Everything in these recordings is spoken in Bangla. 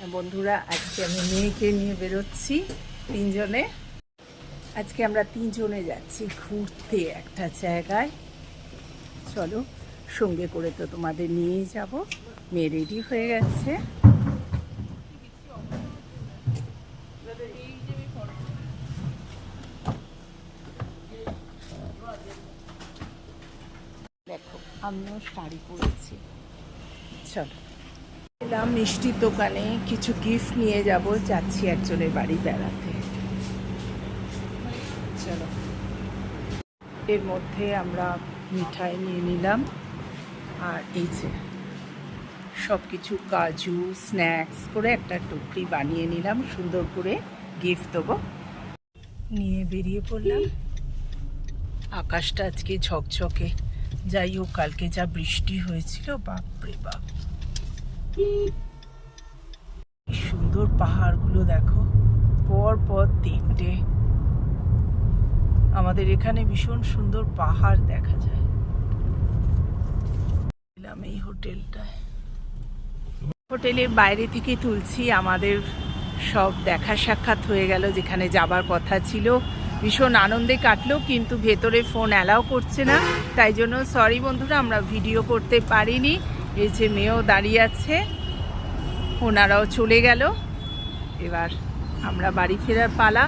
বন্ধুরা, আজকে আমি মেয়েকে নিয়ে বেরোচ্ছি তিনজনে। আজকে আমরা তিনজনে যাচ্ছি ঘুরতে একটা জায়গায়। চলো, সঙ্গে করে তো তোমাদের নিয়েই যাব। মেয়ে রেডি হয়ে গেছে। দেখো, আমিও শাড়ি পরেছি। চলো, এলাম মিষ্টির দোকানে, কিছু গিফট নিয়ে যাব। যাচ্ছি একজনের বাড়ি বেড়াতে। চলো, এর মধ্যে আমরা মিঠাই নিয়ে নিলাম, আর এই যে সব কিছু কাজু স্ন্যাক্স করে একটা টুকরি বানিয়ে নিলাম, সুন্দর করে গিফট দেবো। নিয়ে বেরিয়ে পড়লাম। আকাশটা আজকে ঝকঝকে। যাই হোক, কালকে যা বৃষ্টি হয়েছিল, বাপরে বাপ। সুন্দর পাহাড়গুলো দেখো, পর পর তিনটে। আমাদের এখানে ভীষণ সুন্দর পাহাড় দেখা যায়। এই হোটেলটায়, হোটেলের বাইরে থেকে তুলছি। আমাদের সব দেখা সাক্ষাৎ হয়ে গেল, যেখানে যাবার কথা ছিল। ভীষণ আনন্দে কাটলো, কিন্তু ভেতরে ফোন অ্যালাউ করছে না। তাই জন্য সরি বন্ধুরা, আমরা ভিডিও করতে পারিনি। এই যে মেয়েও দাঁড়িয়ে আছে, ওনারাও চলে গেল। এবার আমরা বাড়ি ফেরার পালা।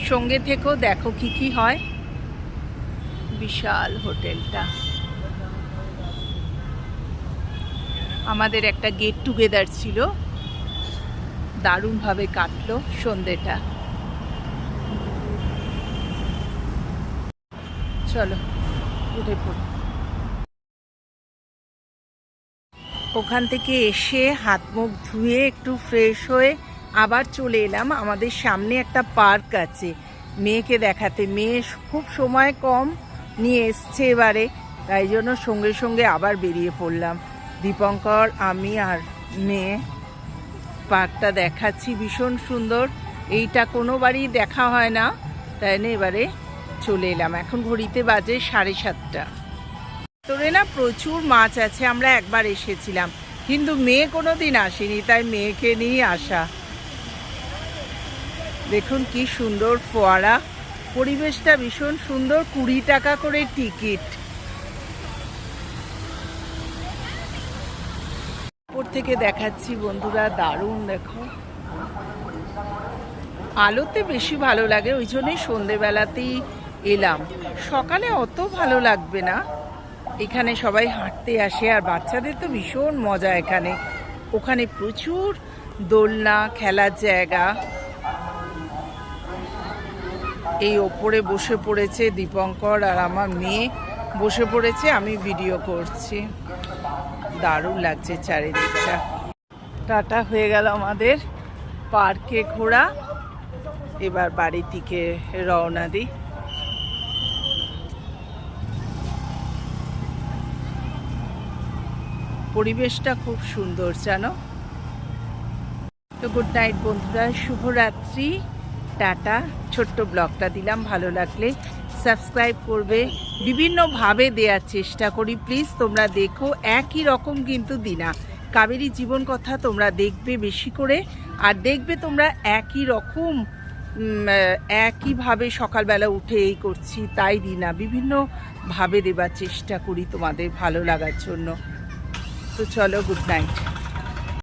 সঙ্গে থেকেও দেখো কি কি হয়। বিশাল হোটেলটা। আমাদের একটা গেট টুগেদার ছিল, দারুণভাবে কাটলো সন্ধ্যেটা। চলো, উঠে পড়ি। ওখান থেকে এসে হাত মুখ ধুয়ে একটু ফ্রেশ হয়ে আবার চলে এলাম। আমাদের সামনে একটা পার্ক আছে, মেয়েকে দেখাতে। মেয়ে খুব সময় কম নিয়ে এসছে এবারে, তাই জন্য সঙ্গে সঙ্গে আবার বেরিয়ে পড়লাম। দীপঙ্কর, আমি আর মেয়ে পার্কটা দেখাচ্ছি, ভীষণ সুন্দর। এইটা কোনোবারই দেখা হয় না, তাই না এবারে চলে এলাম। এখন ঘড়িতে বাজে 7:30। তোরে না প্রচুর মাছ আছে। আমরা একবার এসেছিলাম, কিন্তু মেয়ে কোনোদিন আসেনি, তাই মেয়েকে নিয়ে আসা। দেখুন কি সুন্দর ফোয়ারা, পরিবেশটা ভীষণ সুন্দর। 20 টাকা করে টিকিট। উপর থেকে দেখাচ্ছি বন্ধুরা, দারুণ দেখো। আলোতে বেশি ভালো লাগে, ওই জন্যই সন্ধেবেলাতেই এলাম। সকালে অত ভালো লাগবে না। এখানে সবাই হাঁটতে আসে, আর বাচ্চাদের তো ভীষণ মজা এখানে। ওখানে প্রচুর দোলনা, খেলার জায়গা। এই ওপরে বসে পড়েছে দীপঙ্কর, আর আমার মেয়ে বসে পড়েছে, আমি ভিডিও করছি। দারুণ লাগছে চারিদিকটা। টাটা হয়ে গেল আমাদের পার্কে ঘোরা। এবার বাড়ির দিকে রওনা দিই। পরিবেশটা খুব সুন্দর, জানো তো। গুড নাইট বন্ধুরা, শুভরাত্রি, টাটা। ছোট্ট ব্লগটা দিলাম, ভালো লাগলে সাবস্ক্রাইব করবে। বিভিন্নভাবে দেওয়ার চেষ্টা করি, প্লিজ তোমরা দেখো। একই রকম কিন্তু দিনা। কাবেরী জীবন কথা তোমরা দেখবে বেশি করে, আর দেখবে তোমরা একই রকম, একইভাবে সকালবেলা উঠে এই করছি তাই দিনা। বিভিন্নভাবে দেবার চেষ্টা করি তোমাদের ভালো লাগার জন্য। তো চলো, গুড নাইট।